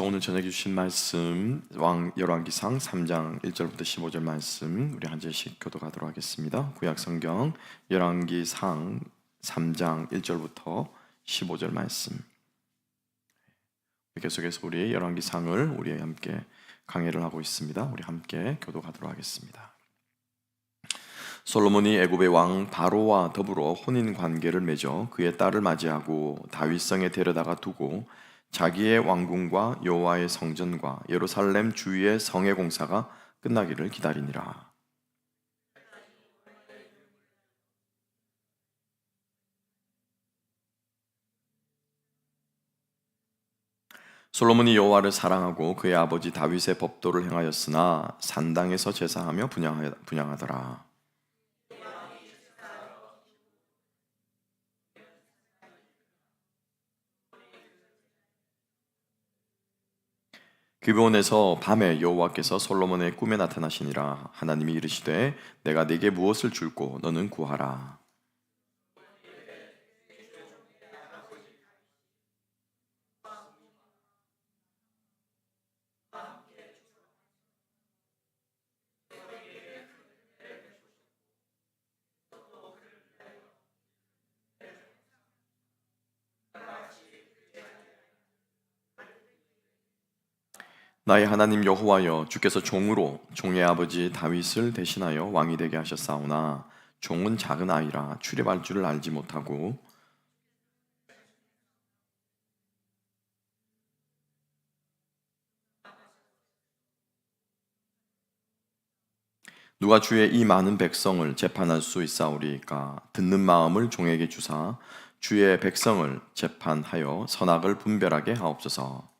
하나님께서 오늘 저녁에 주신 말씀 열왕기상 3장 1절부터 15절 말씀 우리 한 절씩 교독하도록 하겠습니다. 구약 성경 열왕기상 3장 1절부터 15절 말씀. 계속해서 우리 열왕기상을 우리 함께 강해를 하고 있습니다. 우리 함께 교독하도록 하겠습니다. 솔로몬이 애굽의 왕 바로와 더불어 혼인 관계를 맺어 그의 딸을 맞이하고 다윗성에 데려다가 두고 자기의 왕궁과 여호와의 성전과 예루살렘 주위의 성의 공사가 끝나기를 기다리니라. 솔로몬이 여호와를 사랑하고 그의 아버지 다윗의 법도를 행하였으나 산당에서 제사하며 분향하더라. 기브온에서 밤에 여호와께서 솔로몬의 꿈에 나타나시니라. 하나님이 이르시되 내가 네게 무엇을 줄고 너는 구하라. 나의 하나님 여호와여, 주께서 종으로 종의 아버지 다윗을 대신하여 왕이 되게 하셨사오나 종은 작은 아이라 출입할 줄을 알지 못하고 누가 주의 이 많은 백성을 재판할 수 있사오리까. 듣는 마음을 종에게 주사 주의 백성을 재판하여 선악을 분별하게 하옵소서.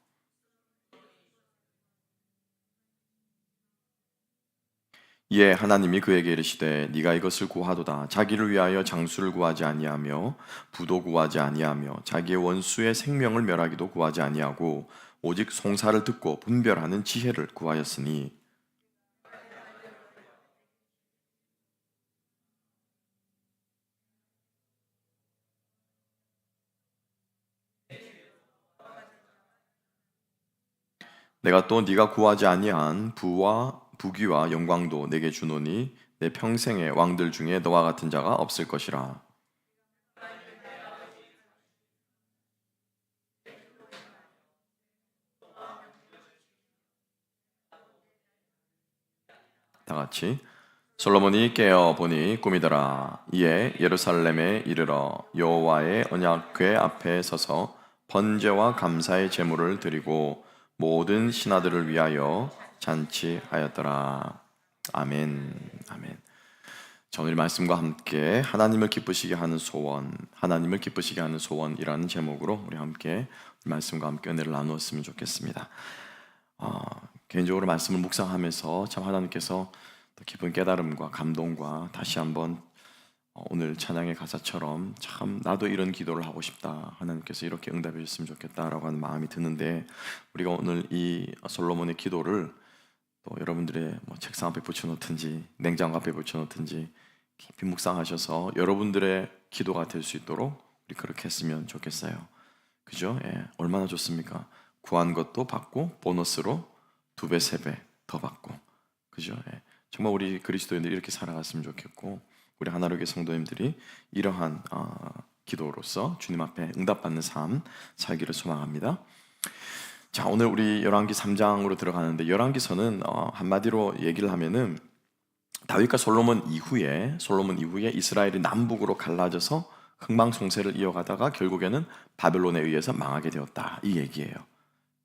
이에 하나님이 그에게 이르시되 네가 이것을 구하도다. 자기를 위하여 장수를 구하지 아니하며 부도 구하지 아니하며 자기의 원수의 생명을 멸하기도 구하지 아니하고 오직 송사를 듣고 분별하는 지혜를 구하였으니 내가 또 네가 구하지 아니한 부와 부귀와 영광도 내게 주노니 내 평생의 왕들 중에 너와 같은 자가 없을 것이라. 다 같이 솔로몬이 깨어 보니 꿈이더라. 이에 예루살렘에 이르러 여호와의 언약궤 앞에 서서 번제와 감사의 제물을 드리고 모든 신하들을 위하여 잔치하였더라. 아멘. 아멘. 자, 오늘 말씀과 함께 하나님을 기쁘시게 하는 소원, 하나님을 기쁘시게 하는 소원이라는 제목으로 우리 함께 말씀과 함께 은혜를 나누었으면 좋겠습니다. 개인적으로 말씀을 묵상하면서 참 하나님께서 또 깊은 깨달음과 감동과 다시 한번 오늘 찬양의 가사처럼 참 나도 이런 기도를 하고 싶다, 하나님께서 이렇게 응답해 주셨으면 좋겠다라고 하는 마음이 드는데, 우리가 오늘 이 솔로몬의 기도를 또 여러분들의 책상 앞에 붙여놓든지 냉장고 앞에 붙여놓든지 깊이 묵상하셔서 여러분들의 기도가 될 수 있도록 우리 그렇게 했으면 좋겠어요. 그죠? 예, 얼마나 좋습니까? 구한 것도 받고 보너스로 2배, 3배 더 받고, 그죠? 예, 정말 우리 그리스도인들이 이렇게 살아갔으면 좋겠고, 우리 하나로교회 성도님들이 이러한 기도로서 주님 앞에 응답받는 삶 살기를 소망합니다. 자, 오늘 우리 열왕기 3장으로 들어가는데, 열왕기서는 한마디로 얘기를 하면은 다윗과 솔로몬 이후에 이스라엘이 남북으로 갈라져서 흥망성쇠를 이어가다가 결국에는 바벨론에 의해서 망하게 되었다, 이 얘기예요.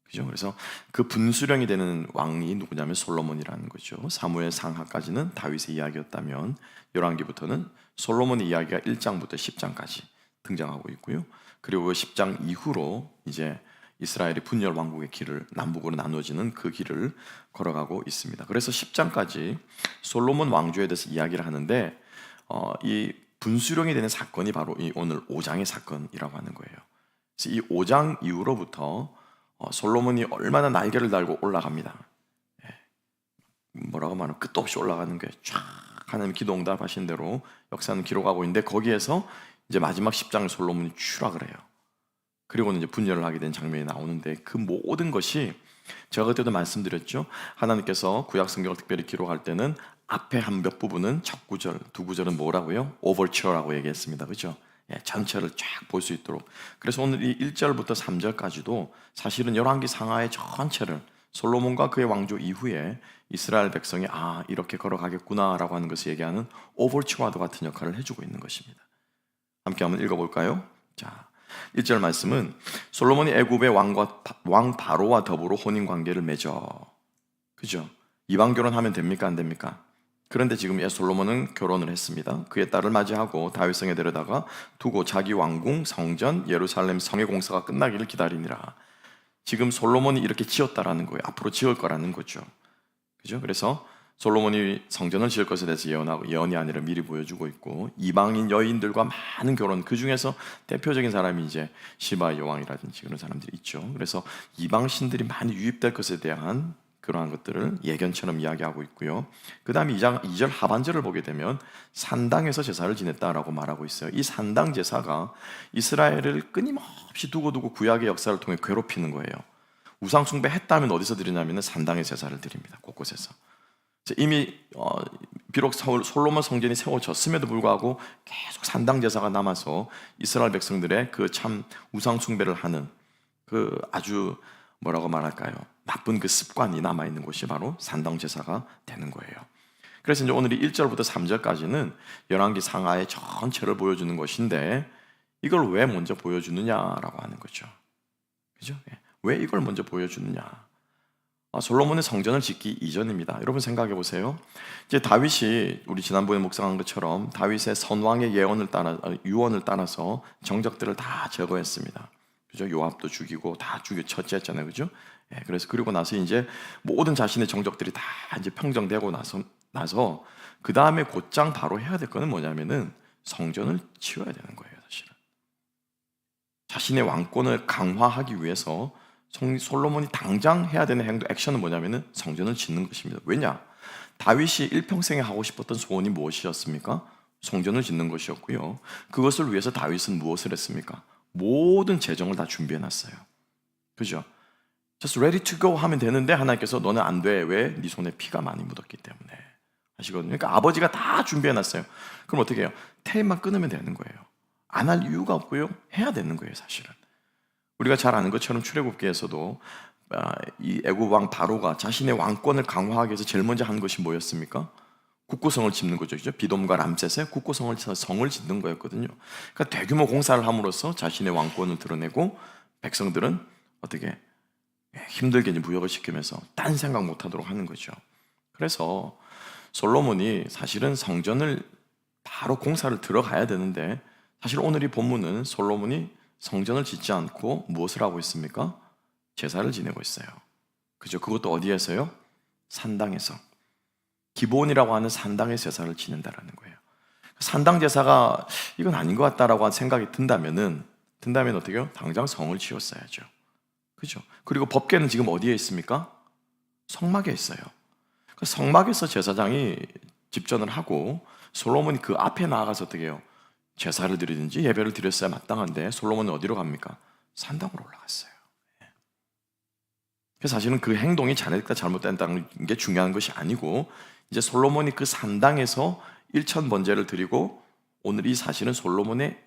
그죠? 그래서 그 분수령이 되는 왕이 누구냐면 솔로몬이라는 거죠. 사무엘 상하까지는 다윗의 이야기였다면 열왕기부터는 솔로몬의 이야기가 1장부터 10장까지 등장하고 있고요. 그리고 10장 이후로 이제 이스라엘이 분열 왕국의 길을, 남북으로 나눠지는 그 길을 걸어가고 있습니다. 그래서 10장까지 솔로몬 왕조에 대해서 이야기를 하는데, 이 분수령이 되는 사건이 바로 이 오늘 5장의 사건이라고 하는 거예요. 그래서 이 5장 이후로부터 솔로몬이 얼마나 날개를 달고 올라갑니다. 뭐라고 말하면 끝도 없이 올라가는 거예요. 쫙 하나님 기도 응답하신 대로 역사는 기록하고 있는데, 거기에서 이제 마지막 10장을 솔로몬이 추락을 해요. 그리고는 이제 분열을 하게 된 장면이 나오는데, 그 모든 것이 제가 그때도 말씀드렸죠. 하나님께서 구약 성경을 특별히 기록할 때는 앞에 한 몇 부분은 첫 구절, 두 구절은 뭐라고요? 오버처라고 얘기했습니다. 그죠? 예, 전체를 쫙 볼 수 있도록. 그래서 오늘 이 1절부터 3절까지도 사실은 열왕기 상하의 전체를 솔로몬과 그의 왕조 이후에 이스라엘 백성이 이렇게 걸어가겠구나라고 하는 것을 얘기하는 오버처와도 같은 역할을 해주고 있는 것입니다. 함께 한번 읽어볼까요? 자, 1절 말씀은 솔로몬이 애굽의 왕 바로와 더불어 혼인 관계를 맺어. 그죠? 이방 결혼하면 됩니까? 안 됩니까? 그런데 지금 솔로몬은 결혼을 했습니다. 그의 딸을 맞이하고 다윗성에 데려다가 두고 자기 왕궁, 성전, 예루살렘 성의 공사가 끝나기를 기다리니라. 지금 솔로몬이 이렇게 지었다라는 거예요. 앞으로 지을 거라는 거죠. 그죠? 그래서 솔로몬이 성전을 지을 것에 대해서 예언이 아니라 미리 보여주고 있고, 이방인 여인들과 많은 결혼, 그 중에서 대표적인 사람이 이제 시바 여왕이라든지 그런 사람들이 있죠. 그래서 이방 신들이 많이 유입될 것에 대한 그러한 것들을 예견처럼 이야기하고 있고요. 그 다음에 2절 하반절을 보게 되면 산당에서 제사를 지냈다라고 말하고 있어요. 이 산당 제사가 이스라엘을 끊임없이 두고두고 구약의 역사를 통해 괴롭히는 거예요. 우상 숭배 했다면 어디서 드리냐면 산당의 제사를 드립니다. 곳곳에서. 이미 비록 솔로몬 성전이 세워졌음에도 불구하고 계속 산당 제사가 남아서 이스라엘 백성들의 그 참 우상 숭배를 하는 그 아주 뭐라고 말할까요? 나쁜 그 습관이 남아있는 곳이 바로 산당 제사가 되는 거예요. 그래서 이제 오늘 이 1절부터 3절까지는 열왕기 상하의 전체를 보여주는 것인데, 이걸 왜 먼저 보여주느냐라고 하는 거죠. 그죠? 왜 이걸 먼저 보여주느냐? 솔로몬의 성전을 짓기 이전입니다. 여러분 생각해 보세요. 이제 다윗이 우리 지난번에 묵상한 것처럼 다윗의 선왕의 유언을 따라서 정적들을 다 제거했습니다. 그죠? 요압도 죽이고 다 처치했잖아요. 그죠? 그래서 그리고 나서 이제 모든 자신의 정적들이 다 이제 평정되고 나서 그 다음에 곧장 바로 해야 될 거는 뭐냐면은 성전을 치워야 되는 거예요. 사실은 자신의 왕권을 강화하기 위해서 솔로몬이 당장 해야 되는 액션은 뭐냐면은 성전을 짓는 것입니다. 왜냐? 다윗이 일평생에 하고 싶었던 소원이 무엇이었습니까? 성전을 짓는 것이었고요. 그것을 위해서 다윗은 무엇을 했습니까? 모든 재정을 다 준비해 놨어요. 그죠? Just ready to go 하면 되는데 하나님께서 너는 안 돼. 왜? 네 손에 피가 많이 묻었기 때문에 하시거든요. 그러니까 아버지가 다 준비해 놨어요. 그럼 어떻게 해요? 테이프만 끊으면 되는 거예요. 안 할 이유가 없고요. 해야 되는 거예요, 사실은. 우리가 잘 아는 것처럼 출애굽기에서도 이 애굽 왕 바로가 자신의 왕권을 강화하기 위해서 제일 먼저 한 것이 뭐였습니까? 국고성을 짓는 거죠. 비돔과 람셋의 국고성을 성을 짓는 거였거든요. 그러니까 대규모 공사를 함으로써 자신의 왕권을 드러내고 백성들은 어떻게 힘들게 무역을 시키면서 딴 생각 못하도록 하는 거죠. 그래서 솔로몬이 사실은 성전을 바로 공사를 들어가야 되는데, 사실 오늘 이 본문은 솔로몬이 성전을 짓지 않고 무엇을 하고 있습니까? 제사를 지내고 있어요. 그죠? 그것도 어디에서요? 산당에서. 기브온이라고 하는 산당의 제사를 지낸다라는 거예요. 산당 제사가 이건 아닌 것 같다라고 생각이 든다면 어떻게 해요? 당장 성을 지었어야죠. 그죠? 그리고 법궤는 지금 어디에 있습니까? 성막에 있어요. 성막에서 제사장이 집전을 하고 솔로몬이 그 앞에 나아가서 어떻게 해요? 제사를 드리든지 예배를 드렸어야 마땅한데 솔로몬은 어디로 갑니까? 산당으로 올라갔어요. 그래서 사실은 그 행동이 잘했다 잘못됐다는 게 중요한 것이 아니고, 이제 솔로몬이 그 산당에서 일천 번제를 드리고, 오늘 이 사실은 솔로몬의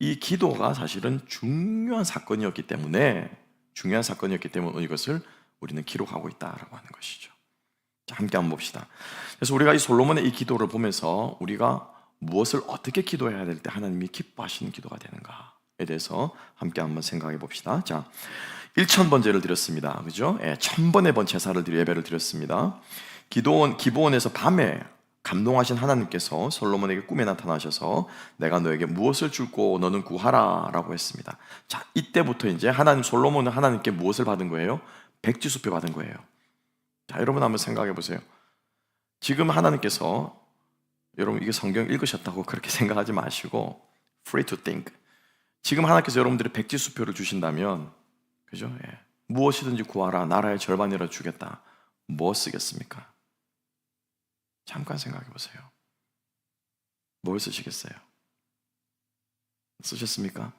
이 기도가 사실은 중요한 사건이었기 때문에 이것을 우리는 기록하고 있다라고 하는 것이죠. 자, 함께 한번 봅시다. 그래서 우리가 이 솔로몬의 이 기도를 보면서 우리가 무엇을 어떻게 기도해야 될 때 하나님이 기뻐하시는 기도가 되는가에 대해서 함께 한번 생각해 봅시다. 자, 1,000번제를 드렸습니다. 그죠? 1,000번의 제사를 예배를 드렸습니다. 기도원에서 밤에 감동하신 하나님께서 솔로몬에게 꿈에 나타나셔서 내가 너에게 무엇을 줄고 너는 구하라 라고 했습니다. 자, 이때부터 이제 솔로몬은 하나님께 무엇을 받은 거예요? 백지수표 받은 거예요. 자, 여러분 한번 생각해 보세요. 지금 하나님께서, 여러분 이게 성경 읽으셨다고 그렇게 생각하지 마시고 free to think. 지금 하나님께서 여러분들이 백지수표를 주신다면, 그죠? 무엇이든지 구하라, 나라의 절반이라도 주겠다. 뭐 쓰겠습니까? 잠깐 생각해 보세요. 뭘 쓰시겠어요? 쓰셨습니까?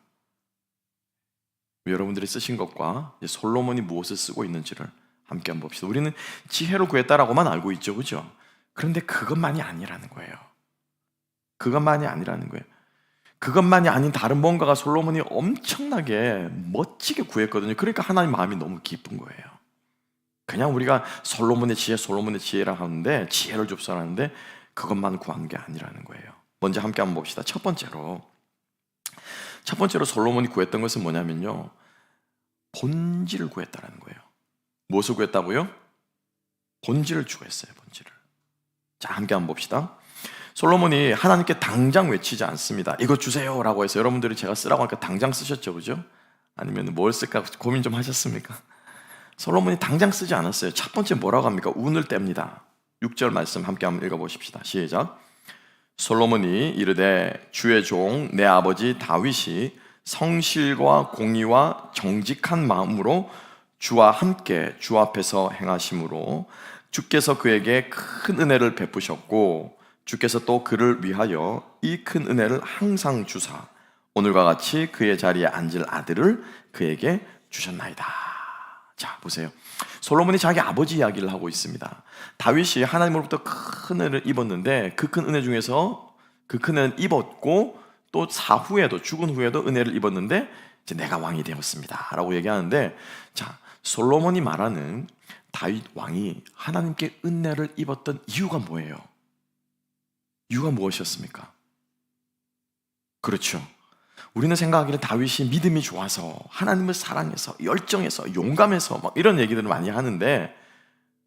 여러분들이 쓰신 것과 솔로몬이 무엇을 쓰고 있는지를 함께 한번 봅시다. 우리는 지혜로 구했다라고만 알고 있죠, 그죠? 그런데 그것만이 아니라는 거예요. 그것만이 아니라는 거예요. 그것만이 아닌 다른 뭔가가 솔로몬이 엄청나게 멋지게 구했거든요. 그러니까 하나님 마음이 너무 기쁜 거예요. 그냥 우리가 솔로몬의 지혜라 하는데, 지혜를 줍서하는데 그것만 구한 게 아니라는 거예요. 먼저 함께 한번 봅시다. 첫 번째로 솔로몬이 구했던 것은 뭐냐면요, 본질을 구했다라는 거예요. 무엇을 구했다고요? 본질을 구했어요. 본질을. 자, 함께 한번 봅시다. 솔로몬이 하나님께 당장 외치지 않습니다. 이거 주세요라고 해서 여러분들이 제가 쓰라고 하니까 당장 쓰셨죠, 그죠? 아니면 뭘 쓸까 고민 좀 하셨습니까? 솔로몬이 당장 쓰지 않았어요. 첫 번째 뭐라고 합니까? 운을 뗍니다. 6절 말씀 함께 한번 읽어보십시다. 시작. 솔로몬이 이르되 주의 종 내 아버지 다윗이 성실과 공의와 정직한 마음으로 주와 함께 주 앞에서 행하심으로 주께서 그에게 큰 은혜를 베푸셨고 주께서 또 그를 위하여 이 큰 은혜를 항상 주사 오늘과 같이 그의 자리에 앉을 아들을 그에게 주셨나이다. 자, 보세요. 솔로몬이 자기 아버지 이야기를 하고 있습니다. 다윗이 하나님으로부터 큰 은혜를 입었는데 그 큰 은혜 중에서 그 큰 은혜를 입었고 또 사후에도, 죽은 후에도 은혜를 입었는데 이제 내가 왕이 되었습니다 라고 얘기하는데, 자, 솔로몬이 말하는 다윗 왕이 하나님께 은혜를 입었던 이유가 뭐예요? 이유가 무엇이었습니까? 그렇죠. 우리는 생각하기를 다윗이 믿음이 좋아서 하나님을 사랑해서 열정해서 용감해서 막 이런 얘기들을 많이 하는데,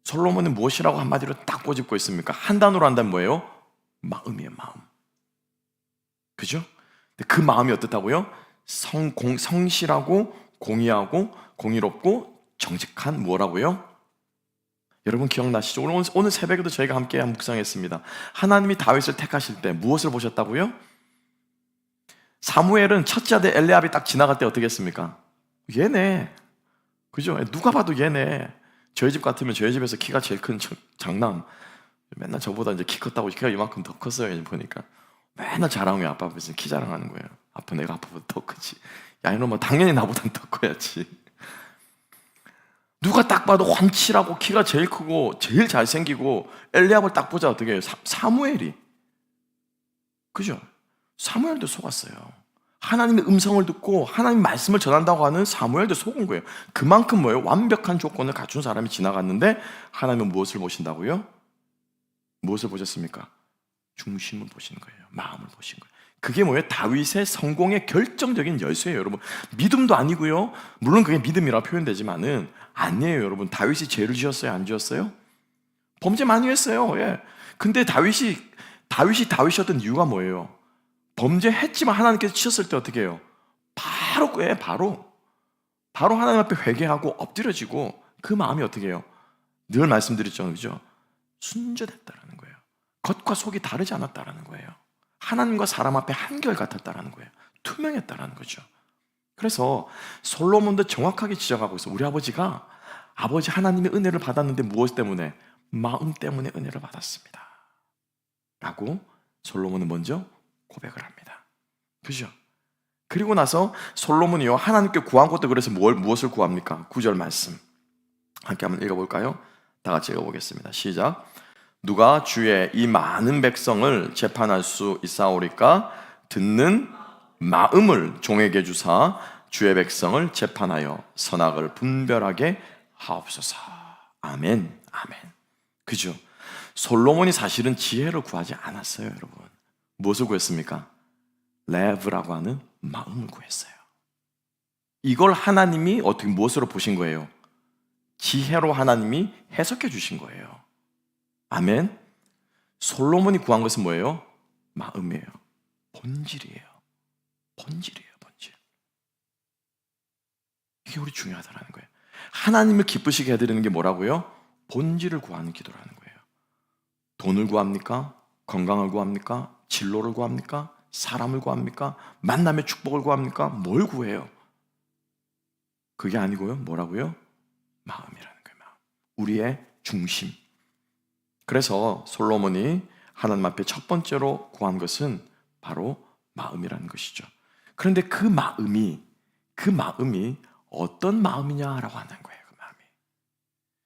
솔로몬은 무엇이라고 한마디로 딱 꼬집고 있습니까? 한 단어로 한다면 뭐예요? 마음이에요. 마음. 그죠? 그 마음이 어떻다고요? 성실하고 공의하고 공의롭고 정직한 뭐라고요? 여러분 기억나시죠? 오늘 새벽에도 저희가 함께 묵상했습니다. 하나님이 다윗을 택하실 때 무엇을 보셨다고요? 사무엘은 첫째 아들 엘리압이 딱 지나갈 때 어떻게 했습니까? 얘네, 그죠? 누가 봐도 얘네. 저희 집 같으면 저희 집에서 키가 제일 큰 장남, 맨날 저보다 이제 키 컸다고, 키가 이만큼 더 컸어요. 보니까 맨날 자랑해요. 아빠 앞에서 키 자랑하는 거예요. 아빠, 내가 아빠보다 더 크지. 야, 이놈아, 당연히 나보단 더 커야지. 누가 딱 봐도 훤칠하고 키가 제일 크고 제일 잘생기고, 엘리압을 딱 보자 어떻게 해요? 사무엘이, 그죠? 사무엘도 속았어요. 하나님의 음성을 듣고 하나님 말씀을 전한다고 하는 사무엘도 속은 거예요. 그만큼 뭐예요? 완벽한 조건을 갖춘 사람이 지나갔는데 하나님은 무엇을 보신다고요? 무엇을 보셨습니까? 중심을 보신 거예요. 마음을 보신 거예요. 그게 뭐예요? 다윗의 성공의 결정적인 열쇠예요, 여러분. 믿음도 아니고요. 물론 그게 믿음이라 표현되지만은 아니에요, 여러분. 다윗이 죄를 지었어요? 안 지었어요? 범죄 많이 했어요. 예. 근데 다윗이었던 이유가 뭐예요? 범죄했지만 하나님께서 치셨을 때 어떻게 해요? 바로 하나님 앞에 회개하고 엎드려지고, 그 마음이 어떻게 해요? 늘 말씀드렸죠, 그죠? 순전했다라는 거예요. 겉과 속이 다르지 않았다라는 거예요. 하나님과 사람 앞에 한결같았다라는 거예요. 투명했다라는 거죠. 그래서 솔로몬도 정확하게 지적하고 있어요. 우리 아버지가 아버지 하나님의 은혜를 받았는데 무엇 때문에? 마음 때문에 은혜를 받았습니다 라고 솔로몬은 먼저 고백을 합니다. 그죠? 그리고 나서 솔로몬이요, 하나님께 구한 것도 그래서 무엇을 구합니까? 9절 말씀 함께 한번 읽어볼까요? 다 같이 읽어보겠습니다. 시작. 누가 주의 이 많은 백성을 재판할 수 있사오리까? 듣는 마음을 종에게 주사 주의 백성을 재판하여 선악을 분별하게 하옵소서. 아멘, 아멘. 그죠? 솔로몬이 사실은 지혜를 구하지 않았어요, 여러분. 무엇을 구했습니까? 레브라고 하는 마음을 구했어요. 이걸 하나님이 어떻게 무엇으로 보신 거예요? 지혜로 하나님이 해석해 주신 거예요. 아멘. 솔로몬이 구한 것은 뭐예요? 마음이에요. 본질이에요. 본질. 이게 우리 중요하다는 거예요. 하나님을 기쁘시게 해드리는 게 뭐라고요? 본질을 구하는 기도라는 거예요. 돈을 구합니까? 건강을 구합니까? 진로를 구합니까? 사람을 구합니까? 만남의 축복을 구합니까? 뭘 구해요? 그게 아니고요. 뭐라고요? 마음이라는 거예요. 마음. 우리의 중심. 그래서 솔로몬이 하나님 앞에 첫 번째로 구한 것은 바로 마음이라는 것이죠. 그런데 그 마음이 어떤 마음이냐라고 하는 거예요. 그 마음이.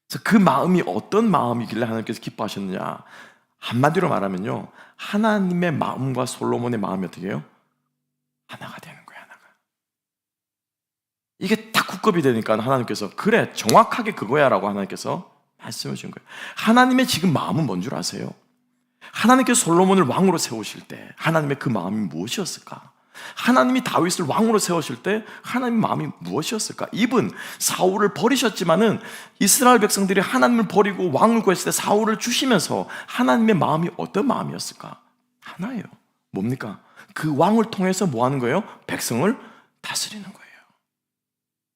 그래서 그 마음이 어떤 마음이길래 하나님께서 기뻐하셨느냐? 한마디로 말하면요, 하나님의 마음과 솔로몬의 마음이 어떻게 해요? 하나가 되는 거예요. 하나가. 이게 딱 국급이 되니까 하나님께서 그래, 정확하게 그거야 라고 하나님께서 말씀해 주신 거예요. 하나님의 지금 마음은 뭔 줄 아세요? 하나님께서 솔로몬을 왕으로 세우실 때 하나님의 그 마음이 무엇이었을까? 하나님이 다윗을 왕으로 세우실 때 하나님의 마음이 무엇이었을까? 이분 사울을 버리셨지만은 이스라엘 백성들이 하나님을 버리고 왕을 구했을 때 사울을 주시면서 하나님의 마음이 어떤 마음이었을까? 하나예요. 뭡니까? 그 왕을 통해서 뭐 하는 거예요? 백성을 다스리는 거예요.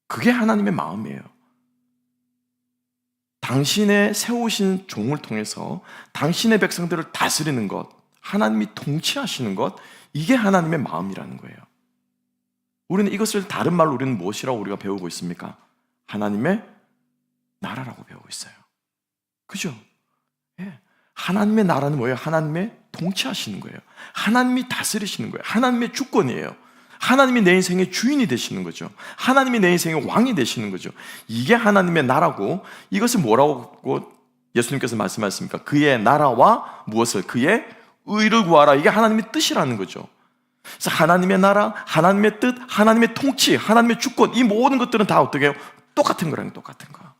그게 하나님의 마음이에요. 당신의 세우신 종을 통해서 당신의 백성들을 다스리는 것, 하나님이 통치하시는 것, 이게 하나님의 마음이라는 거예요. 우리는 이것을 다른 말로 우리는 무엇이라고 우리가 배우고 있습니까? 하나님의 나라라고 배우고 있어요. 그죠? 예. 하나님의 나라는 뭐예요? 하나님의 통치하시는 거예요. 하나님이 다스리시는 거예요. 하나님의 주권이에요. 하나님이 내 인생의 주인이 되시는 거죠. 하나님이 내 인생의 왕이 되시는 거죠. 이게 하나님의 나라고, 이것을 뭐라고 예수님께서 말씀하셨습니까? 그의 나라와 무엇을? 그의 의를 구하라. 이게 하나님의 뜻이라는 거죠. 그래서 하나님의 나라, 하나님의 뜻, 하나님의 통치, 하나님의 주권, 이 모든 것들은 다 어떻게 해요? 똑같은 거랑 똑같은 거.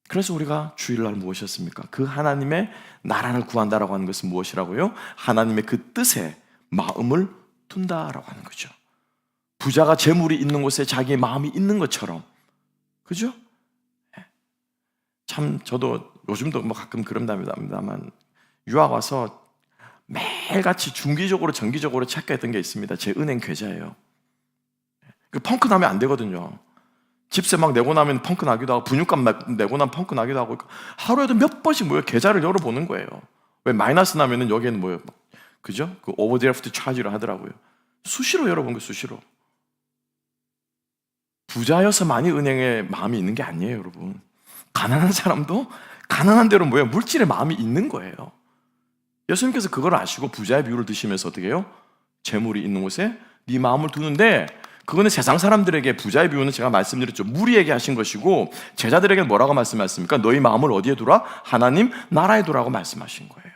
그래서 우리가 주일날 무엇이었습니까? 그 하나님의 나라를 구한다라고 하는 것은 무엇이라고요? 하나님의 그 뜻에 마음을 둔다라고 하는 거죠. 부자가 재물이 있는 곳에 자기의 마음이 있는 것처럼, 그죠? 참 저도 요즘도 뭐 가끔 그런답니다만 유학 와서 매일같이 중기적으로 정기적으로 체크했던 게 있습니다. 제 은행 계좌예요. 그 펑크 나면 안 되거든요. 집세 막 내고 나면 펑크 나기도 하고, 분유값 내고 나면 펑크 나기도 하고, 하루에도 몇 번씩 뭐예요? 계좌를 열어보는 거예요. 왜 마이너스 나면은 여기에는 뭐예요? 그죠? 그 오버드래프트 차지를 하더라고요. 수시로 열어본 거예요. 수시로. 부자여서 많이 은행에 마음이 있는 게 아니에요, 여러분. 가난한 사람도 가난한 대로 뭐예요? 물질에 마음이 있는 거예요. 예수님께서 그걸 아시고 부자의 비유를 드시면서 어떻게 해요? 재물이 있는 곳에 네 마음을 두는데, 그거는 세상 사람들에게 부자의 비유는 제가 말씀드렸죠. 무리에게 하신 것이고, 제자들에게 뭐라고 말씀하셨습니까? 너희 마음을 어디에 두라? 하나님 나라에 두라고 말씀하신 거예요.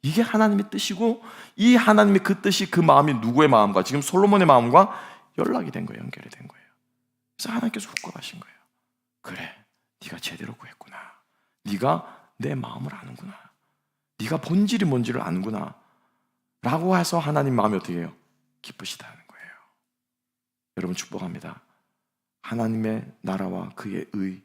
이게 하나님의 뜻이고, 이 하나님의 그 뜻이, 그 마음이 누구의 마음과, 지금 솔로몬의 마음과 연락이 된 거예요. 연결이 된 거예요. 그래서 하나님께서 훅가하신 거예요. 그래, 네가 제대로 구했구나. 네가 내 마음을 아는구나. 네가 본질이 뭔지를 아는구나 라고 해서 하나님 마음이 어떻게 해요? 기쁘시다는 거예요. 여러분 축복합니다. 하나님의 나라와 그의 의,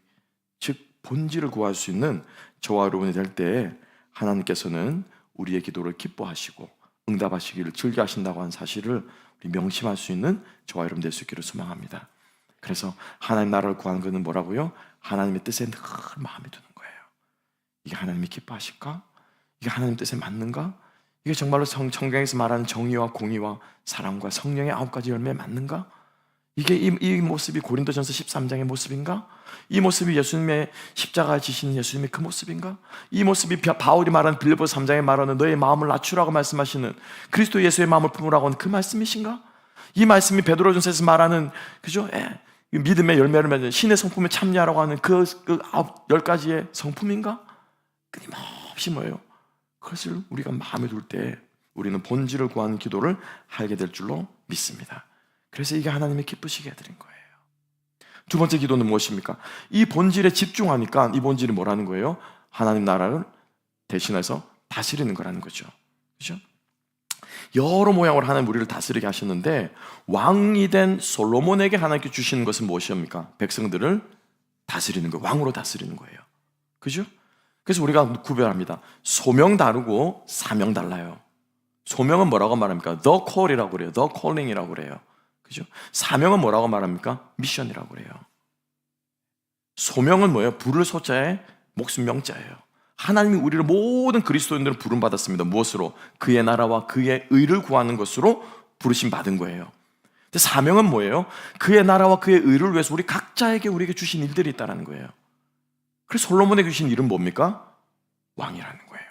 즉 본질을 구할 수 있는 저와 여러분이 될 때 하나님께서는 우리의 기도를 기뻐하시고 응답하시기를 즐겨하신다고 하는 사실을 우리 명심할 수 있는 저와 여러분 될 수 있기를 소망합니다. 그래서 하나님 나라를 구하는 것은 뭐라고요? 하나님의 뜻에 늘 마음이 드는 거예요. 이게 하나님이 기뻐하실까? 이게 하나님 뜻에 맞는가? 이게 정말로 성경에서 말하는 정의와 공의와 사랑과 성령의 9가지 열매에 맞는가? 이게 이 모습이 고린도전서 13장의 모습인가? 이 모습이 예수님의 십자가에 지시는 예수님의 그 모습인가? 이 모습이 바울이 말하는 빌립보서 3장에 말하는 너의 마음을 낮추라고 말씀하시는 그리스도 예수의 마음을 품으라고 하는 그 말씀이신가? 이 말씀이 베드로전서에서 말하는, 그죠? 믿음의 열매를 맺는 신의 성품에 참여하라고 하는 그 10가지의 성품인가? 끊임없이 뭐예요? 그것을 우리가 마음에 둘 때 우리는 본질을 구하는 기도를 하게 될 줄로 믿습니다. 그래서 이게 하나님의 기쁘시게 해드린 거예요. 두 번째 기도는 무엇입니까? 이 본질에 집중하니까 이 본질이 뭐라는 거예요? 하나님 나라를 대신해서 다스리는 거라는 거죠. 그죠? 여러 모양으로 하나님 우리를 다스리게 하셨는데, 왕이 된 솔로몬에게 하나님께 주시는 것은 무엇입니까? 백성들을 다스리는 거예요. 왕으로 다스리는 거예요. 그죠? 그래서 우리가 구별합니다. 소명 다르고 사명 달라요. 소명은 뭐라고 말합니까? The call이라고 그래요. The calling이라고 그래요. 그죠? 사명은 뭐라고 말합니까? 미션이라고 그래요. 소명은 뭐예요? 부를 소자에 목숨 명자예요. 하나님이 우리를 모든 그리스도인들을 부름받았습니다. 무엇으로? 그의 나라와 그의 의를 구하는 것으로 부르심 받은 거예요. 근데 사명은 뭐예요? 그의 나라와 그의 의를 위해서 우리 각자에게 우리에게 주신 일들이 있다는 거예요. 그래서 솔로몬에게 주신 일은 뭡니까? 왕이라는 거예요.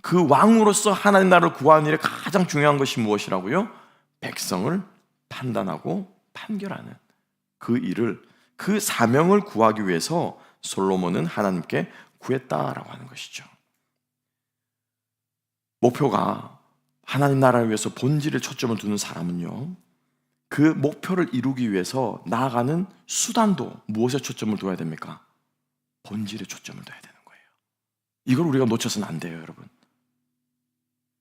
그 왕으로서 하나님 나라를 구하는 일에 가장 중요한 것이 무엇이라고요? 백성을 판단하고 판결하는 그 일을, 그 사명을 구하기 위해서 솔로몬은 하나님께 구했다라고 하는 것이죠. 목표가 하나님 나라를 위해서 본질에 초점을 두는 사람은요, 그 목표를 이루기 위해서 나아가는 수단도 무엇에 초점을 둬야 됩니까? 본질에 초점을 둬야 되는 거예요. 이걸 우리가 놓쳐서는 안 돼요, 여러분.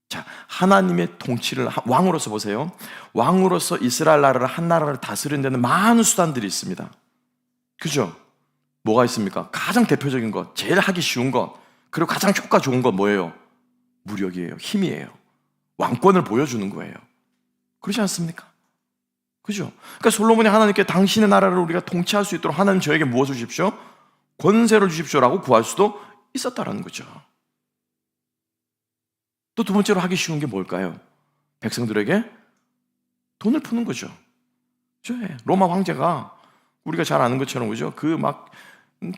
자, 하나님의 통치를 왕으로서 보세요. 왕으로서 이스라엘 나라를, 한 나라를 다스리는 데는 많은 수단들이 있습니다. 그죠? 뭐가 있습니까? 가장 대표적인 것, 제일 하기 쉬운 것, 그리고 가장 효과 좋은 것 뭐예요? 무력이에요. 힘이에요. 왕권을 보여주는 거예요. 그렇지 않습니까? 그죠? 그러니까 솔로몬이 하나님께 당신의 나라를 우리가 통치할 수 있도록 하나님 저에게 무엇을 주십시오? 권세를 주십시오라고 구할 수도 있었다라는 거죠. 또 두 번째로 하기 쉬운 게 뭘까요? 백성들에게 돈을 푸는 거죠. 그죠? 로마 황제가 우리가 잘 아는 것처럼, 그죠? 그 막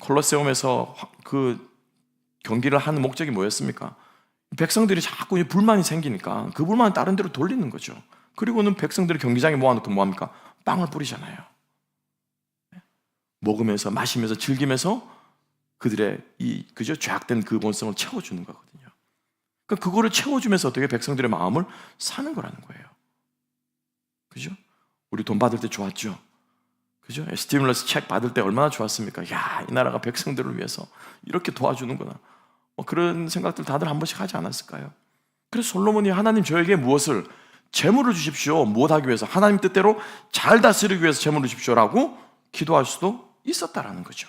콜로세움에서 그 경기를 하는 목적이 뭐였습니까? 백성들이 자꾸 불만이 생기니까 그 불만을 다른 데로 돌리는 거죠. 그리고는 백성들이 경기장에 모아놓고 뭐합니까? 빵을 뿌리잖아요. 먹으면서 마시면서 즐기면서 그들의 그죠? 죄악된 그 본성을 채워주는 거거든요. 그러니까 그거를 채워주면서 어떻게 백성들의 마음을 사는 거라는 거예요. 그죠? 우리 돈 받을 때 좋았죠? 그죠? 스티뮬러스 책 받을 때 얼마나 좋았습니까? 야, 이 나라가 백성들을 위해서 이렇게 도와주는구나. 그런 생각들 다들 한 번씩 하지 않았을까요? 그래서 솔로몬이 하나님 저에게 무엇을, 재물을 주십시오. 무엇하기 위해서? 하나님 뜻대로 잘 다스리기 위해서 재물을 주십시오라고 기도할 수도 있었다라는 거죠.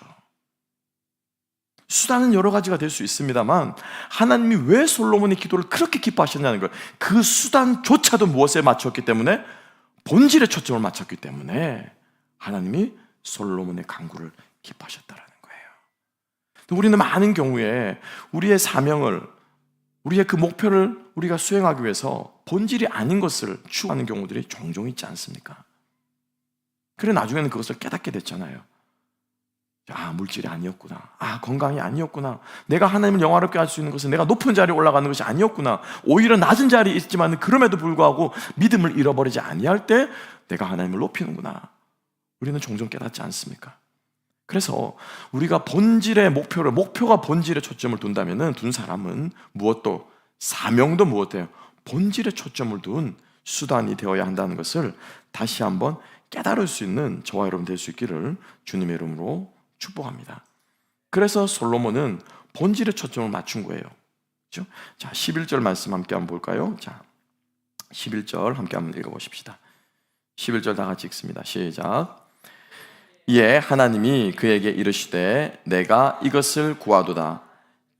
수단은 여러 가지가 될 수 있습니다만 하나님이 왜 솔로몬의 기도를 그렇게 기뻐하셨냐는 거예요. 그 수단조차도 무엇에 맞췄기 때문에, 본질에 초점을 맞췄기 때문에 하나님이 솔로몬의 간구를 기뻐하셨다라는 거예요. 우리는 많은 경우에 우리의 사명을, 우리의 그 목표를 우리가 수행하기 위해서 본질이 아닌 것을 추구하는 경우들이 종종 있지 않습니까? 그래 나중에는 그것을 깨닫게 됐잖아요. 아, 물질이 아니었구나. 아, 건강이 아니었구나. 내가 하나님을 영화롭게 할 수 있는 것은 내가 높은 자리에 올라가는 것이 아니었구나. 오히려 낮은 자리에 있지만 그럼에도 불구하고 믿음을 잃어버리지 아니할 때 내가 하나님을 높이는구나. 우리는 종종 깨닫지 않습니까? 그래서 우리가 본질의 목표가 본질에 초점을 둔다면은, 둔 사람은 무엇도, 사명도 무엇이에요? 본질에 초점을 둔 수단이 되어야 한다는 것을 다시 한번 깨달을 수 있는 저와 여러분 될 수 있기를 주님의 이름으로 축복합니다. 그래서 솔로몬은 본질에 초점을 맞춘 거예요. 그렇죠? 자, 11절 말씀 함께 한번 볼까요? 자, 11절 함께 한번 읽어보십시다. 11절 다 같이 읽습니다. 시작. 이에 하나님이 그에게 이르시되 내가 이것을 구하도다.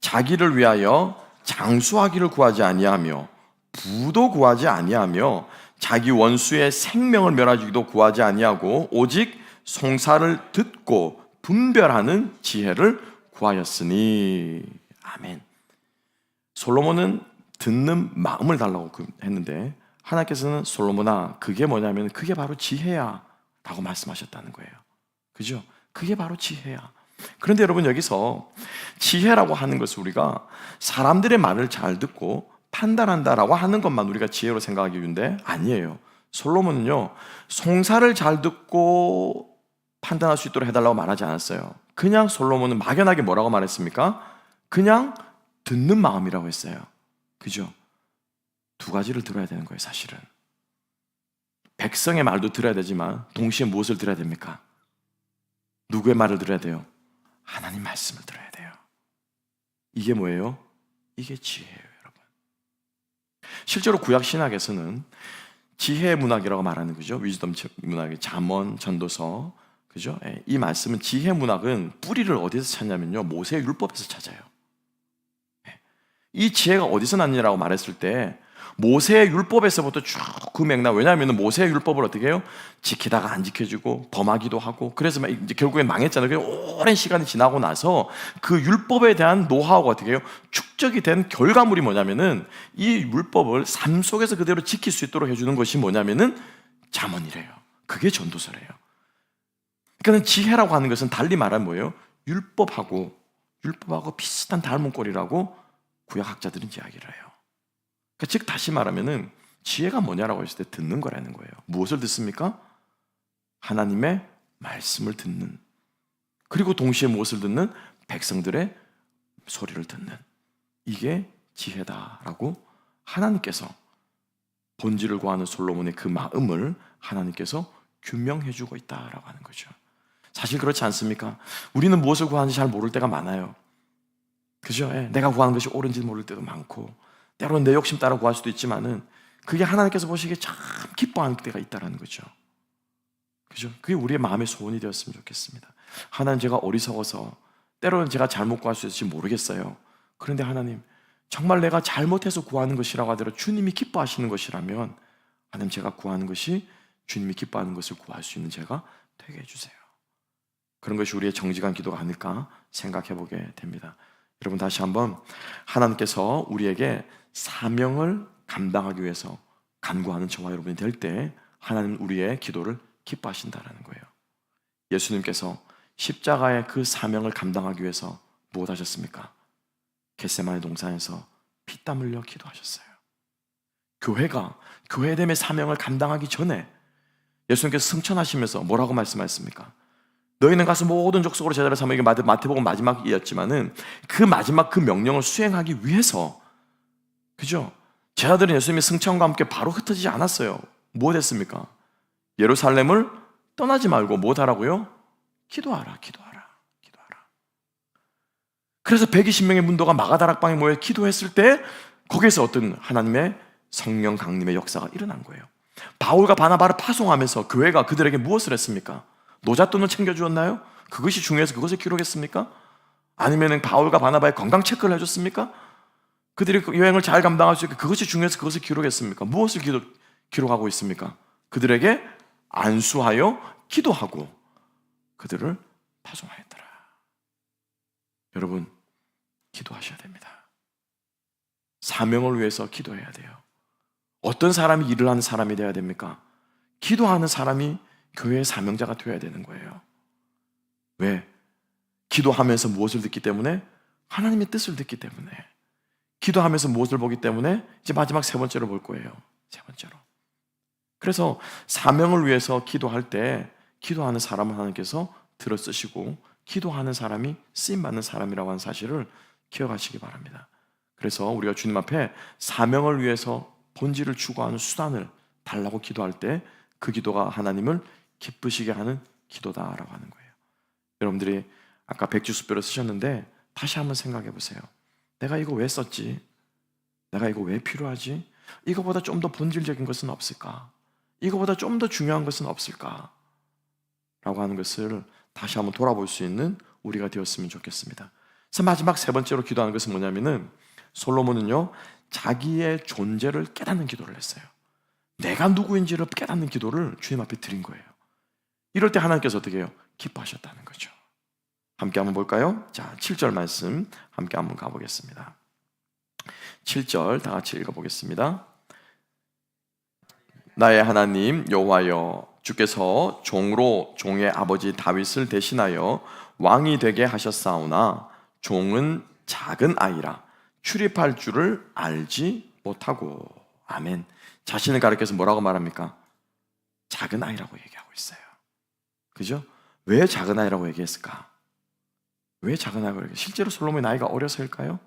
자기를 위하여 장수하기를 구하지 아니하며 부도 구하지 아니하며 자기 원수의 생명을 멸하기도 구하지 아니하고 오직 송사를 듣고 분별하는 지혜를 구하였으니. 아멘. 솔로몬은 듣는 마음을 달라고 했는데 하나님께서는 솔로몬아, 그게 뭐냐면 그게 바로 지혜야 라고 말씀하셨다는 거예요. 그죠? 그게 바로 지혜야. 그런데 여러분, 여기서 지혜라고 하는 것을 우리가 사람들의 말을 잘 듣고 판단한다라고 하는 것만 우리가 지혜로 생각하기 위한데 아니에요. 솔로몬은요, 송사를 잘 듣고 판단할 수 있도록 해달라고 말하지 않았어요. 그냥 솔로몬은 막연하게 뭐라고 말했습니까? 그냥 듣는 마음이라고 했어요. 그죠? 두 가지를 들어야 되는 거예요, 사실은. 백성의 말도 들어야 되지만 동시에 무엇을 들어야 됩니까? 누구의 말을 들어야 돼요? 하나님 말씀을 들어야 돼요. 이게 뭐예요? 이게 지혜예요, 여러분. 실제로 구약 신학에서는 지혜 문학이라고 말하는 거죠. 위즈덤 문학의 잠언, 전도서, 그죠? 이 말씀은, 지혜 문학은 뿌리를 어디서 찾냐면요, 모세의 율법에서 찾아요. 이 지혜가 어디서 났냐라고 말했을 때 모세의 율법에서부터 쭉 그 맥락. 왜냐하면 모세의 율법을 어떻게 해요? 지키다가 안 지켜지고 범하기도 하고, 그래서 이제 결국엔 망했잖아요. 오랜 시간이 지나고 나서 그 율법에 대한 노하우가 어떻게 해요? 축적이 된 결과물이 뭐냐면은 이 율법을 삶 속에서 그대로 지킬 수 있도록 해주는 것이 뭐냐면은 잠언이래요. 그게 전도서래요. 그러니까 지혜라고 하는 것은 달리 말하면 뭐예요? 율법하고 비슷한 닮은 꼴이라고 구약학자들은 이야기를 해요. 그러니까 즉 다시 말하면은 지혜가 뭐냐라고 했을 때 듣는 거라는 거예요. 무엇을 듣습니까? 하나님의 말씀을 듣는, 그리고 동시에 무엇을 듣는? 백성들의 소리를 듣는, 이게 지혜다라고 하나님께서 본질을 구하는 솔로몬의 그 마음을 하나님께서 규명해 주고 있다라고 하는 거죠. 사실 그렇지 않습니까? 우리는 무엇을 구하는지 잘 모를 때가 많아요. 그죠? 예, 내가 구하는 것이 옳은지 모를 때도 많고, 때로는 내 욕심 따라 구할 수도 있지만은 그게 하나님께서 보시기에 참 기뻐하는 때가 있다는 거죠. 그죠? 그게 우리의 마음의 소원이 되었으면 좋겠습니다. 하나님, 제가 어리석어서 때로는 제가 잘못 구할 수 있을지 모르겠어요. 그런데 하나님, 정말 내가 잘못해서 구하는 것이라고 하더라도 주님이 기뻐하시는 것이라면 하나님, 제가 구하는 것이 주님이 기뻐하는 것을 구할 수 있는 제가 되게 해주세요. 그런 것이 우리의 정직한 기도가 아닐까 생각해 보게 됩니다. 여러분, 다시 한번 하나님께서 우리에게 사명을 감당하기 위해서 간구하는 저와 여러분이 될 때 하나님 우리의 기도를 기뻐하신다는 거예요. 예수님께서 십자가의 그 사명을 감당하기 위해서 무엇 하셨습니까? 겟세마네 동산에서 피땀 흘려 기도하셨어요. 교회가 교회됨의 사명을 감당하기 전에 예수님께서 승천하시면서 뭐라고 말씀하셨습니까? 너희는 가서 모든 족속으로 제자를 삼아, 이게 마태복음 마지막이었지만은 그 마지막 그 명령을 수행하기 위해서, 그죠? 제자들은 예수님의 승천과 함께 바로 흩어지지 않았어요. 무엇 했습니까? 예루살렘을 떠나지 말고 무엇 하라고요? 기도하라, 기도하라, 기도하라. 그래서 120명의 문도가 마가다락방에 모여 기도했을 때 거기에서 어떤 하나님의 성령 강림의 역사가 일어난 거예요. 바울과 바나바를 파송하면서 교회가 그들에게 무엇을 했습니까? 노잣돈을 챙겨주었나요? 그것이 중요해서 그것을 기록했습니까? 아니면 바울과 바나바의 건강 체크를 해줬습니까? 그들이 여행을 잘 감당할 수 있게 그것이 중요해서 그것을 기록했습니까? 무엇을 기록하고 있습니까? 그들에게 안수하여 기도하고 그들을 파송하였더라. 여러분, 기도하셔야 됩니다. 사명을 위해서 기도해야 돼요. 어떤 사람이 일을 하는 사람이 되어야 됩니까? 기도하는 사람이 교회의 사명자가 되어야 되는 거예요. 왜? 기도하면서 무엇을 듣기 때문에? 하나님의 뜻을 듣기 때문에. 기도하면서 무엇을 보기 때문에? 이제 마지막 세 번째로 볼 거예요. 세 번째로. 그래서 사명을 위해서 기도할 때 기도하는 사람을 하나님께서 들어 쓰시고 기도하는 사람이 쓰임받는 사람이라고 하는 사실을 기억하시기 바랍니다. 그래서 우리가 주님 앞에 사명을 위해서 본질을 추구하는 수단을 달라고 기도할 때 그 기도가 하나님을 기쁘시게 하는 기도다라고 하는 거예요. 여러분들이 아까 백지수표를 쓰셨는데 다시 한번 생각해 보세요. 내가 이거 왜 썼지? 내가 이거 왜 필요하지? 이거보다 좀 더 본질적인 것은 없을까? 이거보다 좀 더 중요한 것은 없을까? 라고 하는 것을 다시 한번 돌아볼 수 있는 우리가 되었으면 좋겠습니다. 그래서 마지막 세 번째로 기도하는 것은 뭐냐면은 솔로몬은요, 자기의 존재를 깨닫는 기도를 했어요. 내가 누구인지를 깨닫는 기도를 주님 앞에 드린 거예요. 이럴 때 하나님께서 어떻게 해요? 기뻐하셨다는 거죠. 함께 한번 볼까요? 자, 7절 말씀 함께 한번 가보겠습니다. 7절 다 같이 읽어보겠습니다. 나의 하나님 여호와여, 주께서 종으로 종의 아버지 다윗을 대신하여 왕이 되게 하셨사오나 종은 작은 아이라 출입할 줄을 알지 못하고. 아멘. 자신을 가리켜서 뭐라고 말합니까? 작은 아이라고 얘기하고 있어요. 그죠? 왜 작은 아이라고 얘기했을까? 왜 작은 아이라고 얘기했을까? 실제로 솔로몬의 나이가 어려서일까요?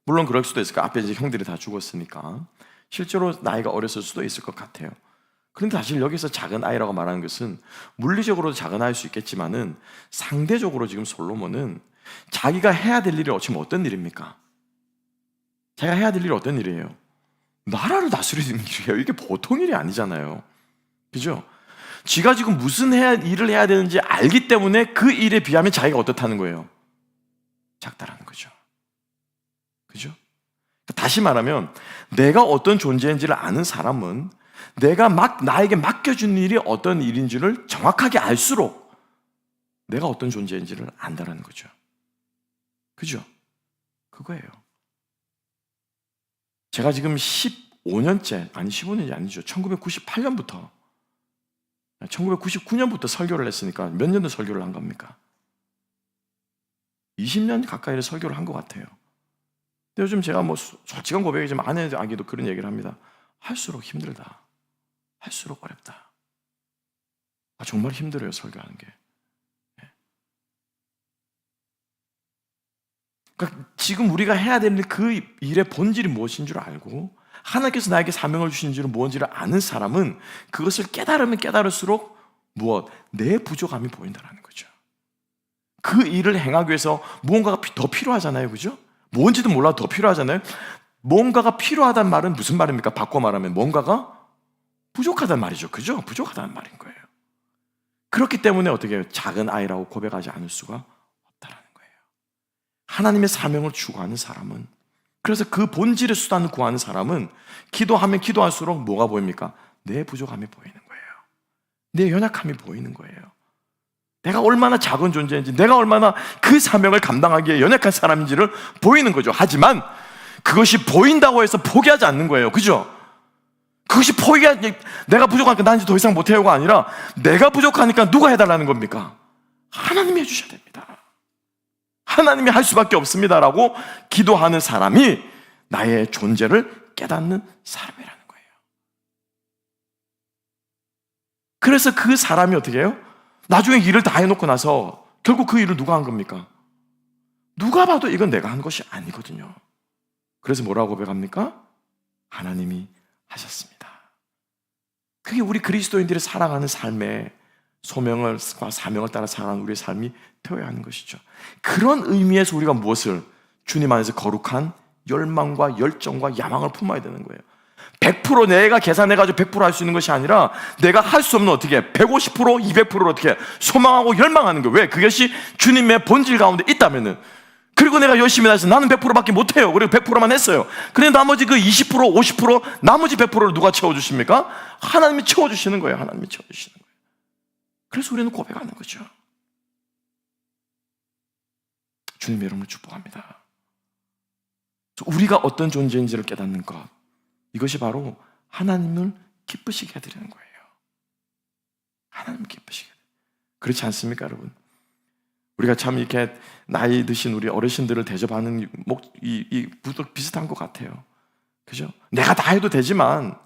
물론 그럴 수도 있을까? 앞에 이제 형들이 다 죽었으니까 실제로 나이가 어렸을 수도 있을 것 같아요. 그런데 사실 여기서 작은 아이라고 말하는 것은 물리적으로도 작은 아이일 수 있겠지만은 상대적으로 지금 솔로몬은 자기가 해야 될 일이 지금 어떤 일입니까? 자기가 해야 될 일이 어떤 일이에요? 나라를 다스리는 일이에요. 이게 보통 일이 아니잖아요. 그죠? 지가 지금 무슨 일을 해야 되는지 알기 때문에 그 일에 비하면 자기가 어떻다는 거예요? 작다라는 거죠. 그죠? 다시 말하면 내가 어떤 존재인지를 아는 사람은 내가 나에게 맡겨준 일이 어떤 일인지를 정확하게 알수록 내가 어떤 존재인지를 안다라는 거죠. 그죠? 그거예요. 제가 지금 15년째, 아니 15년이 아니죠. 1998년부터 1999년부터 설교를 했으니까 몇 년도 설교를 한 겁니까? 20년 가까이를 설교를 한 것 같아요. 근데 요즘 제가 뭐 솔직한 고백이지만 아내에게도 그런 얘기를 합니다. 할수록 힘들다. 할수록 어렵다. 정말 힘들어요, 설교하는 게. 그러니까 지금 우리가 해야 되는 그 일의 본질이 무엇인 줄 알고 하나님께서 나에게 사명을 주신 줄은 무엇인지를 아는 사람은 그것을 깨달으면 깨달을수록 무엇? 내 부족함이 보인다는 거죠. 그 일을 행하기 위해서 무언가가 더 필요하잖아요. 그죠? 뭔지도 몰라도 더 필요하잖아요. 뭔가가 필요하다는 말은 무슨 말입니까? 바꿔 말하면 뭔가가 부족하다는 말이죠. 그죠? 부족하다는 말인 거예요. 그렇기 때문에 어떻게 해요? 작은 아이라고 고백하지 않을 수가 없다는 거예요. 하나님의 사명을 추구하는 사람은, 그래서 그 본질의 수단을 구하는 사람은 기도하면 기도할수록 뭐가 보입니까? 내 부족함이 보이는 거예요. 내 연약함이 보이는 거예요. 내가 얼마나 작은 존재인지, 내가 얼마나 그 사명을 감당하기에 연약한 사람인지를 보이는 거죠. 하지만 그것이 보인다고 해서 포기하지 않는 거예요. 그죠? 그것이 내가 부족하니까 난 이제 더 이상 못해요가 아니라 내가 부족하니까 누가 해달라는 겁니까? 하나님이 해주셔야 됩니다. 하나님이 할 수밖에 없습니다라고 기도하는 사람이 나의 존재를 깨닫는 사람이라는 거예요. 그래서 그 사람이 어떻게 해요? 나중에 일을 다 해놓고 나서 결국 그 일을 누가 한 겁니까? 누가 봐도 이건 내가 한 것이 아니거든요. 그래서 뭐라고 고백합니까? 하나님이 하셨습니다. 그게 우리 그리스도인들이 살아가는 삶의 소명과 사명을 따라 살아가는 우리의 삶이 되어야 하는 것이죠. 그런 의미에서 우리가 무엇을? 주님 안에서 거룩한 열망과 열정과 야망을 품어야 되는 거예요. 100% 내가 계산해가지고 100% 할 수 있는 것이 아니라 내가 할 수 없는 어떻게 150%, 200%를 어떻게 소망하고 열망하는 거예요. 왜? 그것이 주님의 본질 가운데 있다면은. 그리고 내가 열심히 해서 나는 100%밖에 못해요. 그리고 100%만 했어요. 그런데 나머지 그 20%, 50%, 나머지 100%를 누가 채워주십니까? 하나님이 채워주시는 거예요. 하나님이 채워주시는 거예요. 그래서 우리는 고백하는 거죠. 주님의 이름으로 축복합니다. 우리가 어떤 존재인지를 깨닫는 것, 이것이 바로 하나님을 기쁘시게 해드리는 거예요. 하나님을 기쁘시게. 그렇지 않습니까, 여러분? 우리가 참 이렇게 나이 드신 우리 어르신들을 대접하는 이 비슷한 것 같아요. 그죠? 내가 다 해도 되지만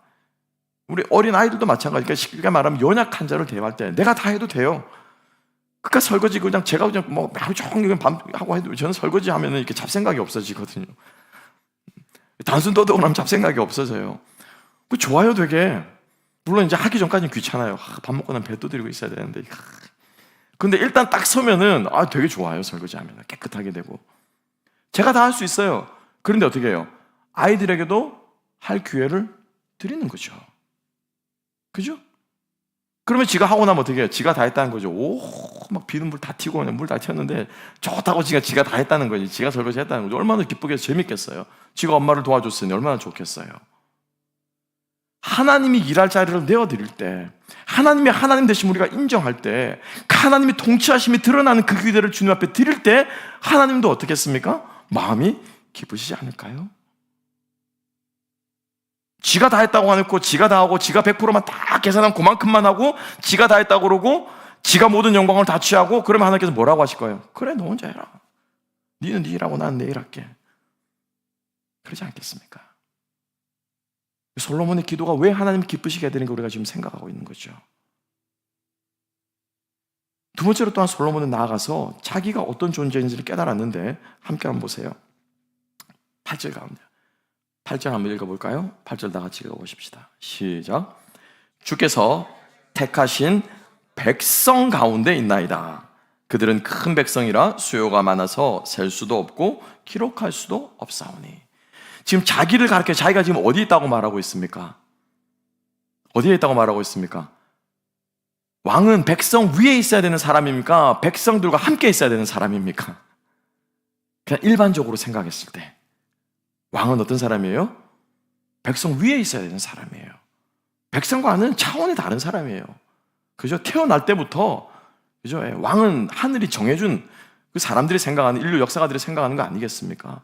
우리 어린 아이들도 마찬가지니까 쉽게 말하면 연약한 자를 대할 때 내가 다 해도 돼요. 그러니까 설거지 그냥 제가 그냥 뭐 하루 종일 밤 하고 해도 저는 설거지 하면은 이렇게 잡생각이 없어지거든요. 단순 도덕을 하면 잡생각이 없어져요. 그 좋아요, 되게. 물론 이제 하기 전까지는 귀찮아요. 밥 먹고 나면 배 두드리고 있어야 되는데. 근데 일단 딱 서면은 되게 좋아요. 설거지 하면 깨끗하게 되고. 제가 다 할 수 있어요. 그런데 어떻게 해요? 아이들에게도 할 기회를 드리는 거죠. 그죠? 그러면 지가 하고 나면 어떻게 해요? 지가 다 했다는 거죠. 막 비는 물 다 튀고 그냥 물 다 튀었는데 좋다고 지가 다 했다는 거지. 지가 설거지 했다는 거죠. 얼마나 기쁘게 재밌겠어요. 지가 엄마를 도와줬으니 얼마나 좋겠어요. 하나님이 일할 자리를 내어드릴 때, 하나님이 하나님 되신 우리가 인정할 때, 하나님이 통치하심이 드러나는 그 기대를 주님 앞에 드릴 때 하나님도 어떻겠습니까? 마음이 기쁘시지 않을까요? 지가 다 했다고 하고 지가 다 하고 지가 100%만 다 계산한 그만큼만 하고 지가 다 했다고 그러고 지가 모든 영광을 다 취하고 그러면 하나님께서 뭐라고 하실 거예요? 그래, 너 혼자 해라. 니는 네 일하고 나는 내 일 할게. 그러지 않겠습니까? 솔로몬의 기도가 왜 하나님 기쁘시게 되는 거 우리가 지금 생각하고 있는 거죠. 두 번째로 또한 솔로몬은 나아가서 자기가 어떤 존재인지를 깨달았는데 함께 한번 보세요. 8절 가운데 8절 한번 읽어볼까요? 8절 다 같이 읽어보십시다. 시작. 주께서 택하신 백성 가운데 있나이다. 그들은 큰 백성이라 수요가 많아서 셀 수도 없고 기록할 수도 없사오니. 지금 자기를 가르쳐 자기가 지금 어디 있다고 말하고 있습니까? 어디에 있다고 말하고 있습니까? 왕은 백성 위에 있어야 되는 사람입니까? 백성들과 함께 있어야 되는 사람입니까? 그냥 일반적으로 생각했을 때 왕은 어떤 사람이에요? 백성 위에 있어야 되는 사람이에요. 백성과는 차원이 다른 사람이에요. 그죠? 태어날 때부터, 그죠? 왕은 하늘이 정해준 그 사람들이 생각하는, 인류 역사가들이 생각하는 거 아니겠습니까?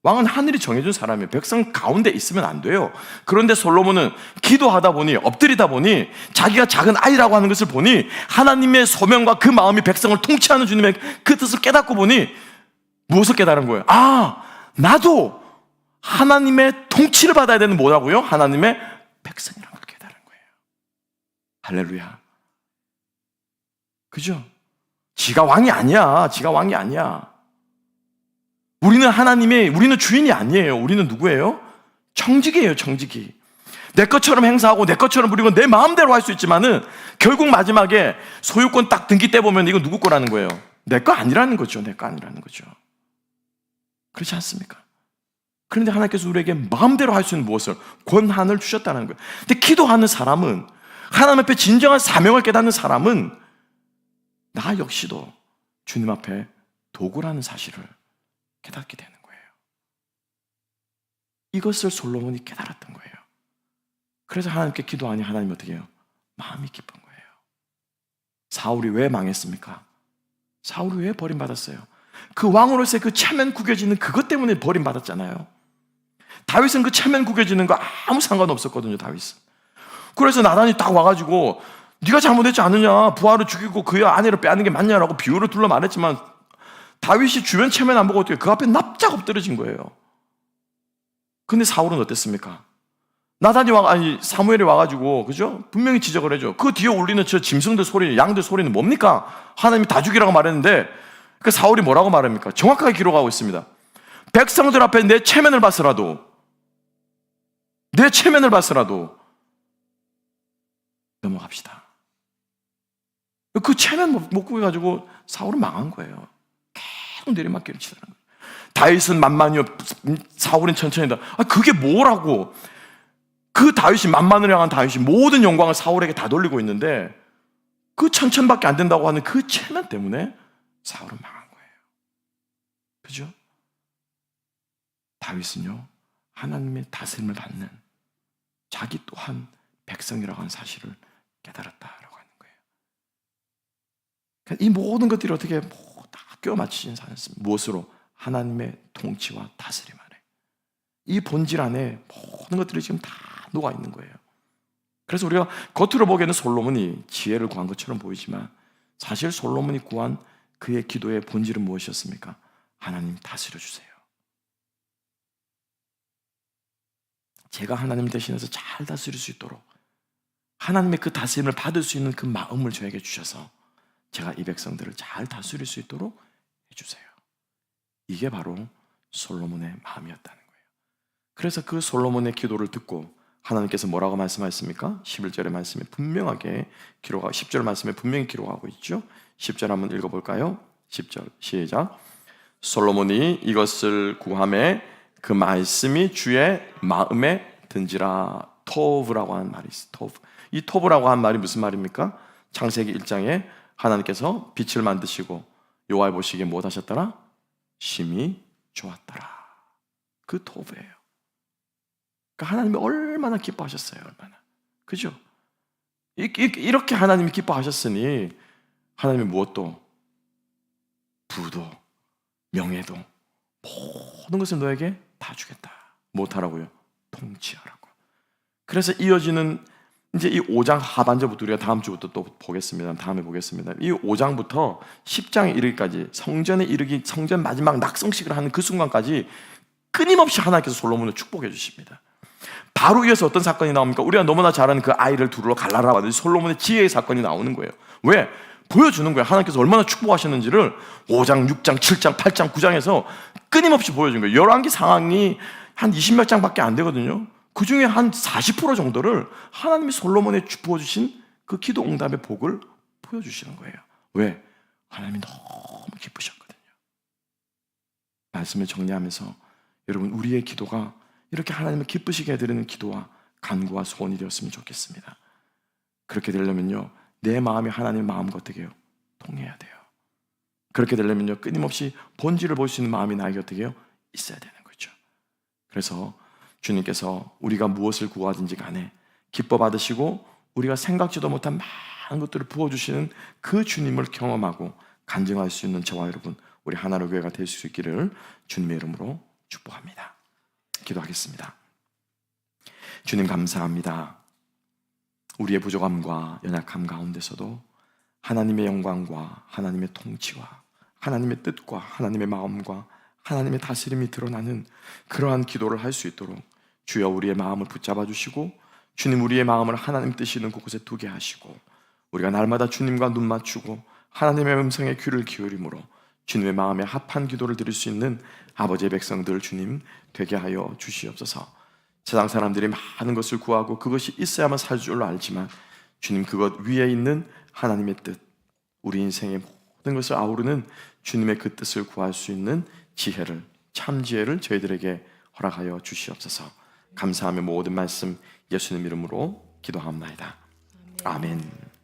왕은 하늘이 정해준 사람이에요. 백성 가운데 있으면 안 돼요. 그런데 솔로몬은 기도하다 보니, 엎드리다 보니, 자기가 작은 아이라고 하는 것을 보니, 하나님의 소명과 그 마음이 백성을 통치하는 주님의 그 뜻을 깨닫고 보니, 무엇을 깨달은 거예요? 나도 하나님의 통치를 받아야 되는 뭐라고요? 하나님의 백성이라는 걸 깨달은 거예요. 할렐루야. 그죠? 지가 왕이 아니야. 지가 왕이 아니야. 우리는 주인이 아니에요. 우리는 누구예요? 청지기예요, 청지기. 내 것처럼 행사하고 내 것처럼 부리고 내 마음대로 할 수 있지만은 결국 마지막에 소유권 딱 등기 떼 보면 이거 누구 거라는 거예요? 내 거 아니라는 거죠. 내 거 아니라는 거죠. 그렇지 않습니까? 그런데 하나님께서 우리에게 마음대로 할 수 있는 무엇을? 권한을 주셨다는 거예요. 근데 기도하는 사람은, 하나님 앞에 진정한 사명을 깨닫는 사람은 나 역시도 주님 앞에 도구라는 사실을 깨닫게 되는 거예요. 이것을 솔로몬이 깨달았던 거예요. 그래서 하나님께 기도하니 하나님이 어떻게 해요? 마음이 기쁜 거예요. 사울이 왜 망했습니까? 사울이 왜 버림받았어요? 그 왕으로서의 그 체면 구겨지는 그것 때문에 버림받았잖아요. 다윗은 그 체면 구겨지는 거 아무 상관없었거든요. 다윗은. 그래서 나단이 딱 와가지고 네가 잘못했지 않느냐, 부하를 죽이고 그의 아내를 빼앗는 게 맞냐라고 비유를 둘러 말했지만 다윗이 주변 체면 안 보고 어떻게 그 앞에 납작 엎드러진 거예요. 근데 사울은 어땠습니까? 사무엘이 와가지고, 그죠? 분명히 지적을 해줘. 그 뒤에 울리는 저 짐승들 소리, 양들 소리는 뭡니까? 하나님이 다 죽이라고 말했는데, 그 사울이 뭐라고 말합니까? 정확하게 기록하고 있습니다. 백성들 앞에 내 체면을 봤으라도 넘어갑시다. 그 체면 못 구해가지고 사울은 망한 거예요. 계속 내리막길을 치더라는 거예요. 다윗은 만만이요, 사울은 천천히다. 그게 뭐라고? 그 다윗이, 만만을 향한 다윗이 모든 영광을 사울에게 다 돌리고 있는데 그 천천밖에 안 된다고 하는 그 체면 때문에 사울은 망한 거예요. 그죠? 다윗은요, 하나님의 다스림을 받는 자기 또한 백성이라고 하는 사실을 깨달았다라고 하는 거예요. 그러니까 이 모든 것들이 어떻게 다 껴 맞추진 않았습니다. 무엇으로? 하나님의 통치와 다스림 안에. 이 본질 안에 모든 것들이 지금 다 녹아 있는 거예요. 그래서 우리가 겉으로 보기에는 솔로몬이 지혜를 구한 것처럼 보이지만 사실 솔로몬이 구한 그의 기도의 본질은 무엇이었습니까? 하나님 다스려 주세요. 제가 하나님 대신해서 잘 다스릴 수 있도록 하나님의 그 다스림을 받을 수 있는 그 마음을 저에게 주셔서 제가 이 백성들을 잘 다스릴 수 있도록 해주세요. 이게 바로 솔로몬의 마음이었다는 거예요. 그래서 그 솔로몬의 기도를 듣고 하나님께서 뭐라고 말씀하셨습니까? 11절의 말씀에 분명하게 기록하고 10절 말씀에 분명히 기록하고 있죠. 10절 한번 읽어볼까요? 10절 시작. 솔로몬이 이것을 구하매 그 말씀이 주의 마음에 든지라. 토브라고 하는 말이 있어요. 토브. 이 토브라고 하는 말이 무슨 말입니까? 창세기 1장에 하나님께서 빛을 만드시고 여호와의 보시기에 뭐 하셨더라? 심히 좋았더라. 그 토브예요. 그러니까 하나님이 얼마나 기뻐하셨어요. 얼마나. 그죠? 이렇게 하나님이 기뻐하셨으니 하나님이 무엇도, 부도 명예도 모든 것을 너에게 다 주겠다. 못하라고요? 통치하라고. 그래서 이어지는 이제 이 5장 하반절부터 우리가 다음 주부터 또 보겠습니다. 다음에 보겠습니다. 이 5장부터 10장에 이르기까지 성전 마지막 낙성식을 하는 그 순간까지 끊임없이 하나님께서 솔로몬을 축복해 주십니다. 바로 이어서 어떤 사건이 나옵니까? 우리가 너무나 잘 아는 그 아이를 두루로 갈라라 하듯이 솔로몬의 지혜의 사건이 나오는 거예요. 왜? 보여주는 거예요. 하나님께서 얼마나 축복하셨는지를 5장, 6장, 7장, 8장, 9장에서 끊임없이 보여준 거예요. 열왕기 상황이 한 20몇 장밖에 안 되거든요. 그 중에 한 40% 정도를 하나님이 솔로몬에 부어주신 그 기도 응답의 복을 보여주시는 거예요. 왜? 하나님이 너무 기쁘셨거든요. 말씀을 정리하면서 여러분, 우리의 기도가 이렇게 하나님을 기쁘시게 해드리는 기도와 간구와 소원이 되었으면 좋겠습니다. 그렇게 되려면요, 내 마음이 하나님의 마음과 어떻게 해요? 통해야 돼요. 그렇게 되려면요, 끊임없이 본질을 볼 수 있는 마음이 나에게 어떻게 해요? 있어야 되는 거죠. 그래서 주님께서 우리가 무엇을 구하든지 간에 기뻐 받으시고 우리가 생각지도 못한 많은 것들을 부어주시는 그 주님을 경험하고 간증할 수 있는 저와 여러분, 우리 하나로 교회가 될 수 있기를 주님의 이름으로 축복합니다. 기도하겠습니다. 주님 감사합니다. 우리의 부족함과 연약함 가운데서도 하나님의 영광과 하나님의 통치와 하나님의 뜻과 하나님의 마음과 하나님의 다스림이 드러나는 그러한 기도를 할 수 있도록 주여 우리의 마음을 붙잡아 주시고 주님, 우리의 마음을 하나님 뜻이 있는 곳에 두게 하시고 우리가 날마다 주님과 눈 맞추고 하나님의 음성에 귀를 기울임으로 주님의 마음에 합한 기도를 드릴 수 있는 아버지의 백성들 주님 되게 하여 주시옵소서. 세상 사람들이 많은 것을 구하고 그것이 있어야만 살 줄로 알지만 주님, 그것 위에 있는 하나님의 뜻, 우리 인생의 모든 것을 아우르는 주님의 그 뜻을 구할 수 있는 지혜를, 참 지혜를 저희들에게 허락하여 주시옵소서. 감사하며 모든 말씀 예수님 이름으로 기도합나이다. 아멘.